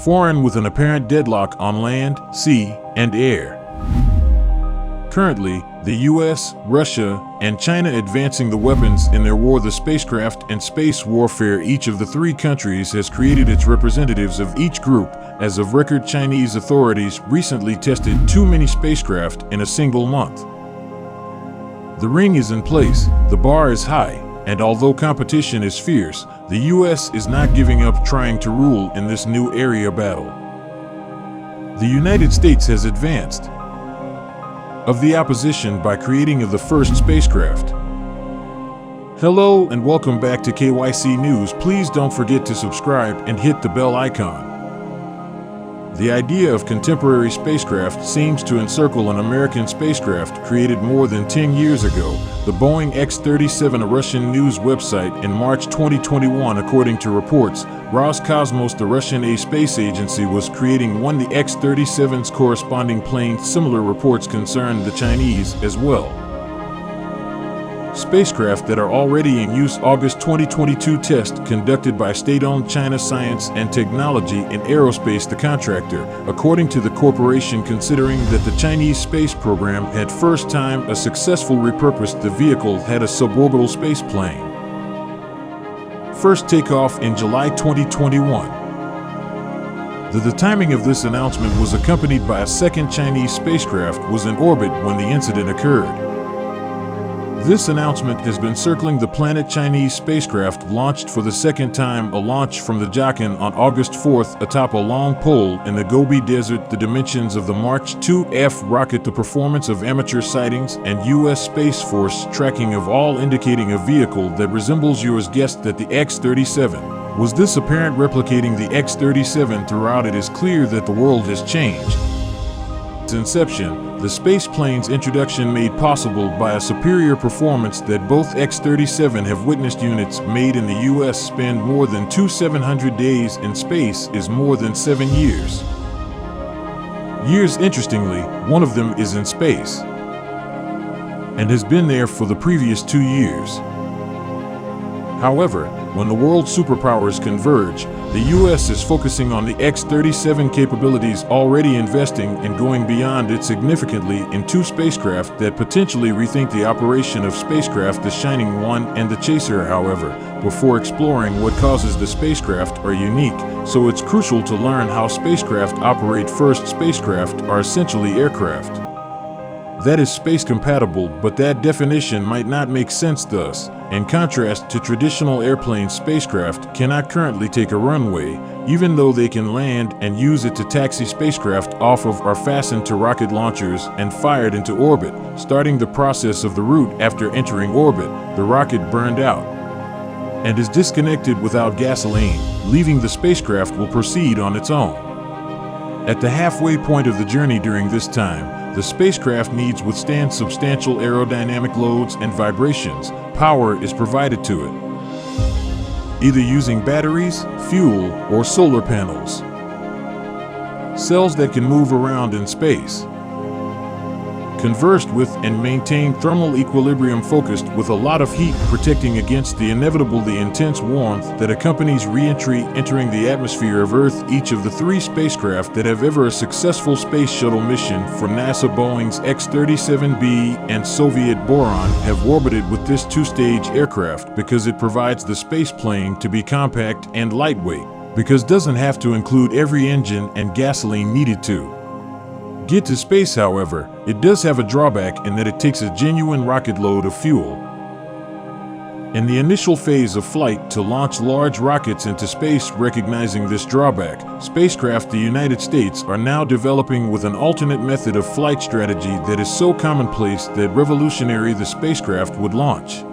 foreign with an apparent deadlock on land, sea, and air. Currently, the US, Russia, and China advancing the weapons in their war. The spacecraft and space warfare. Each of the three countries has created its representatives of each group. As of record, Chinese authorities recently tested too many spacecraft in a single month. The ring is in place, the bar is high, and although competition is fierce, the US is not giving up trying to rule in this new area battle. The United States has advanced of the opposition by creating of the first spacecraft. Hello and welcome back to KYC News. Please don't forget to subscribe and hit the bell icon. The idea of contemporary spacecraft seems to encircle an American spacecraft created more than 10 years ago, the Boeing X-37. A Russian news website in March 2021, according to reports, Roscosmos, the Russian space agency, was creating the X-37's corresponding plane. Similar reports concern the Chinese as well. Spacecraft that are already in use. August 2022 test conducted by state-owned China Science and Technology in Aerospace, the contractor, according to the corporation, considering that the Chinese space program had first time a successful repurposed. The vehicle had a suborbital space plane. First takeoff in July 2021. The timing of this announcement was accompanied by a second Chinese spacecraft was in orbit when the incident occurred. This announcement has been circling the planet. Chinese spacecraft launched for the second time, a launch from the Jiakan on August 4th atop a long pole in the Gobi Desert. The dimensions of the March 2F rocket, the performance of amateur sightings, and U.S. Space Force tracking of all indicating a vehicle that resembles yours. Guessed that the X-37 was this apparent replicating the X-37 throughout. It is clear that the world has changed. Its inception, the space plane's introduction made possible by a superior performance that both X-37 have witnessed. Units made in the U.S. spend more than 700 days in space is more than 7 years. Interestingly, one of them is in space and has been there for the previous 2 years. However, when the world superpowers converge, the U.S. is focusing on the X-37 capabilities, already investing and going beyond it significantly in two spacecraft that potentially rethink the operation of spacecraft, the Shining One and the Chaser. However, before exploring what causes the spacecraft are unique, so it's crucial to learn how spacecraft operate. First, spacecraft are essentially aircraft that is space compatible, but that definition might not make sense. Thus, in contrast to traditional airplanes, spacecraft cannot currently take a runway, even though they can land and use it to taxi. Spacecraft off of are fastened to rocket launchers and fired into orbit. Starting the process of the route after entering orbit, the rocket burned out and is disconnected without gasoline, leaving the spacecraft will proceed on its own. At the halfway point of the journey during this time, the spacecraft needs withstand substantial aerodynamic loads and vibrations. Power is provided to it, either using batteries, fuel, or solar panels. Cells that can move around in space. Conversed with and maintain thermal equilibrium, focused with a lot of heat, protecting against the inevitable, the intense warmth that accompanies re-entry entering the atmosphere of Earth. Each of the three spacecraft that have ever a successful space shuttle mission for NASA, Boeing's X-37B and Soviet Boron, have orbited with this two-stage aircraft because it provides the space plane to be compact and lightweight, because doesn't have to include every engine and gasoline needed to get to space. However, it does have a drawback in that it takes a genuine rocket load of fuel in the initial phase of flight to launch large rockets into space. Recognizing this drawback, spacecraft the United States are now developing with an alternate method of flight strategy that is so commonplace that revolutionary. The spacecraft would launch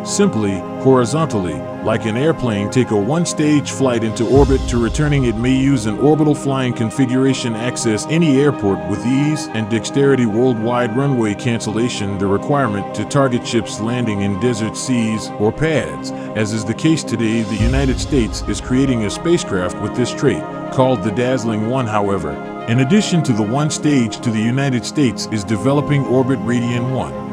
simply, horizontally, like an airplane, take a one-stage flight into orbit to returning. It may use an orbital flying configuration, access any airport with ease and dexterity. Worldwide runway cancellation, the requirement to target ships landing in desert, seas, or pads. As is the case today, the United States is creating a spacecraft with this trait, called the Dazzling One. However, in addition to the one stage, the United States is developing Orbit Radian 1.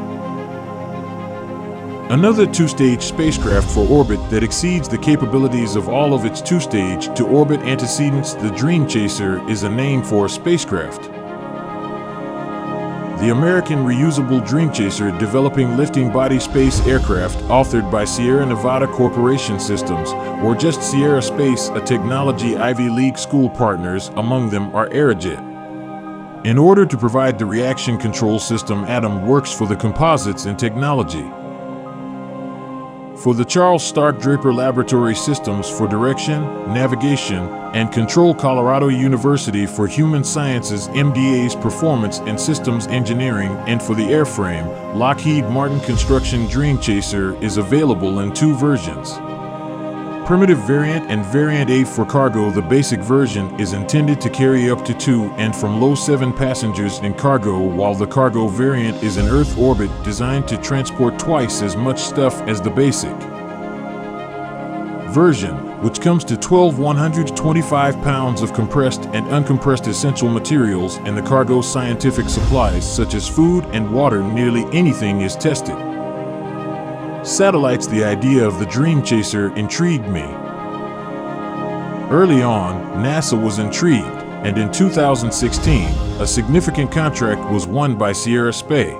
Another two-stage spacecraft for orbit that exceeds the capabilities of all of its two-stage to orbit antecedents, the Dream Chaser, is a name for a spacecraft. The American reusable Dream Chaser developing lifting body space aircraft, authored by Sierra Nevada Corporation Systems, or just Sierra Space, a technology Ivy League school partners, among them are Aerojet. In order to provide the reaction control system, Atom works for the composites and technology. For the Charles Stark Draper Laboratory Systems for direction, navigation, and control, Colorado University for Human Sciences MDA's Performance and Systems Engineering, and for the airframe, Lockheed Martin Construction Dream Chaser is available in two versions. Primitive variant and Variant A for cargo. The basic version is intended to carry up to 2 and from low 7 passengers in cargo, while the cargo variant is in Earth orbit, designed to transport twice as much stuff as the basic version, which comes to 1,125 pounds of compressed and uncompressed essential materials, and the cargo's scientific supplies such as food and water. Nearly anything is tested. Satellites. The idea of the Dream Chaser intrigued me. Early on, NASA was intrigued, and in 2016, a significant contract was won by Sierra Space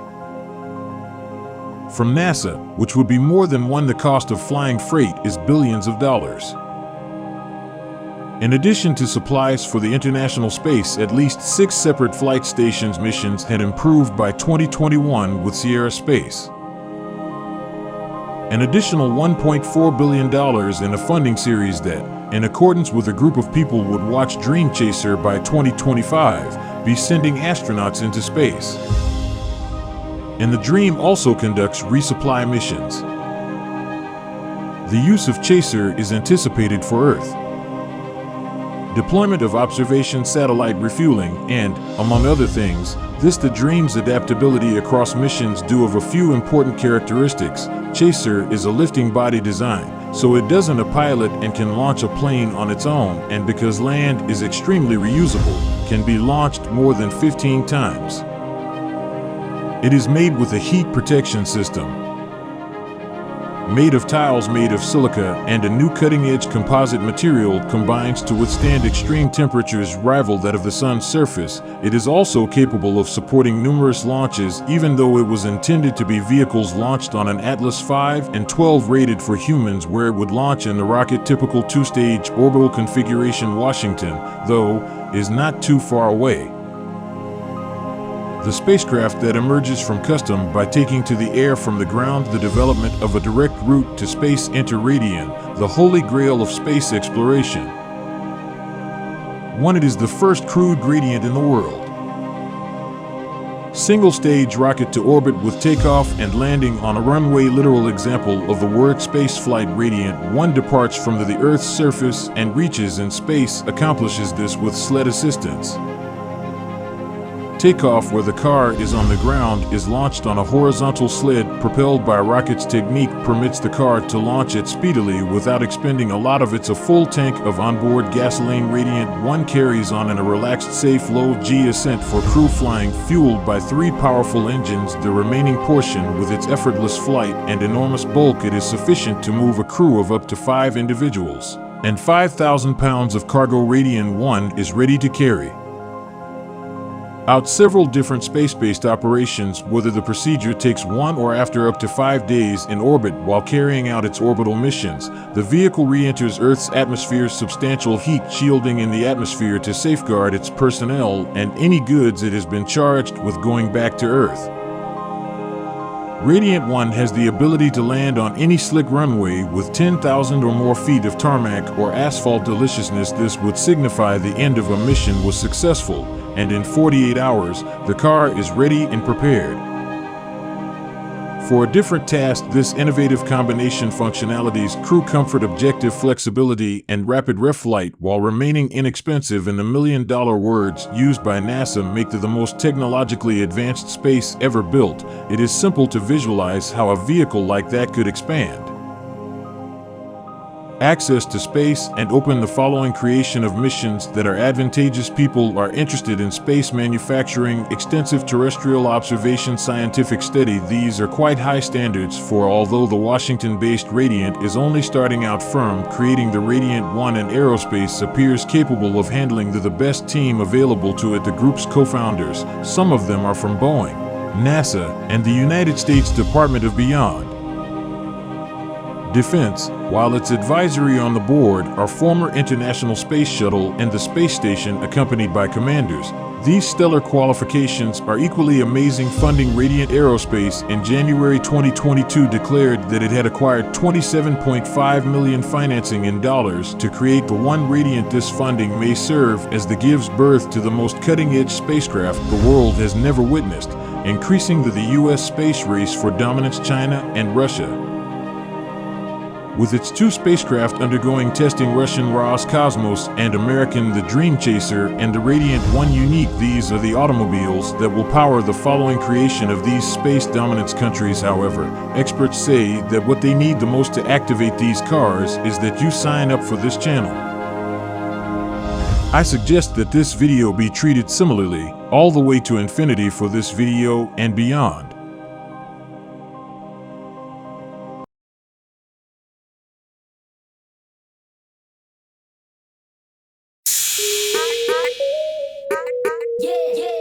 from NASA, which would be more than the cost of flying freight is billions of dollars. In addition to supplies for the International Space, at least 6 separate flight stations missions had improved by 2021 with Sierra Space. An additional $1.4 billion in a funding series that, in accordance with a group of people, would watch Dream Chaser by 2025, be sending astronauts into space. And the Dream also conducts resupply missions. The use of Chaser is anticipated for Earth deployment of observation satellite refueling, and, among other things, the Dream's adaptability across missions due of a few important characteristics. Chaser is a lifting body design, so it doesn't a pilot and can launch a plane on its own, and because land is extremely reusable, can be launched more than 15 times. It is made with a heat protection system, made of tiles made of silica, and a new cutting-edge composite material combines to withstand extreme temperatures rival that of the sun's surface. It is also capable of supporting numerous launches, even though it was intended to be vehicles launched on an Atlas V and 12 rated for humans, where it would launch in the rocket typical two-stage orbital configuration. Washington, though, is not too far away. The spacecraft that emerges from custom by taking to the air from the ground, the development of a direct route to space, enter Radian, the holy grail of space exploration. It is the first crewed gradient in the world. Single-stage rocket to orbit with takeoff and landing on a runway. Literal example of the word spaceflight. Radiant 1 departs from the Earth's surface and reaches in space, accomplishes this with sled assistance. Takeoff, where the car is on the ground, is launched on a horizontal sled propelled by rockets. Technique permits the car to launch it speedily without expending a lot of its a full tank of onboard gasoline. Radiant 1 carries on in a relaxed, safe low-G ascent for crew flying, fueled by 3 powerful engines. The remaining portion, with its effortless flight and enormous bulk, it is sufficient to move a crew of up to 5 individuals, and 5,000 pounds of cargo. Radian 1 is ready to carry out several different space-based operations, whether the procedure takes 1 or after up to 5 days in orbit. While carrying out its orbital missions, the vehicle re-enters Earth's atmosphere. Substantial heat shielding in the atmosphere to safeguard its personnel and any goods it has been charged with going back to Earth. Radiant 1 has the ability to land on any slick runway with 10,000 or more feet of tarmac or asphalt. Deliciousness. This would signify the end of a mission was successful, and in 48 hours, the car is ready and prepared for a different task. This innovative combination functionalities, crew comfort, objective flexibility, and rapid reflight, while remaining inexpensive in the million-dollar words used by NASA, make the most technologically advanced space ever built. It is simple to visualize how a vehicle like that could expand access to space, and open the following creation of missions that are advantageous. People are interested in space manufacturing, extensive terrestrial observation, scientific study. These are quite high standards for, although the Washington-based Radiant is only starting out firm, creating the Radiant 1, and aerospace appears capable of handling the best team available to it. The group's co-founders, some of them are from Boeing, NASA, and the United States Department of Beyond Defense, while its advisory on the board are former International Space Shuttle and the space station accompanied by commanders. These stellar qualifications are equally amazing. Funding. Radiant Aerospace in January 2022 declared that it had acquired $27.5 million financing in dollars to create the One Radiant. This funding may serve as the gives birth to the most cutting-edge spacecraft the world has never witnessed, increasing the U.S. space race for dominance. China and Russia. With its two spacecraft undergoing testing, Russian Roscosmos and American the Dream Chaser and the Radiant 1 Unique, these are the automobiles that will power the following creation of these space dominance countries. However, experts say that what they need the most to activate these cars is that you sign up for this channel. I suggest that this video be treated similarly, all the way to infinity for this video and beyond. Yeah, yeah.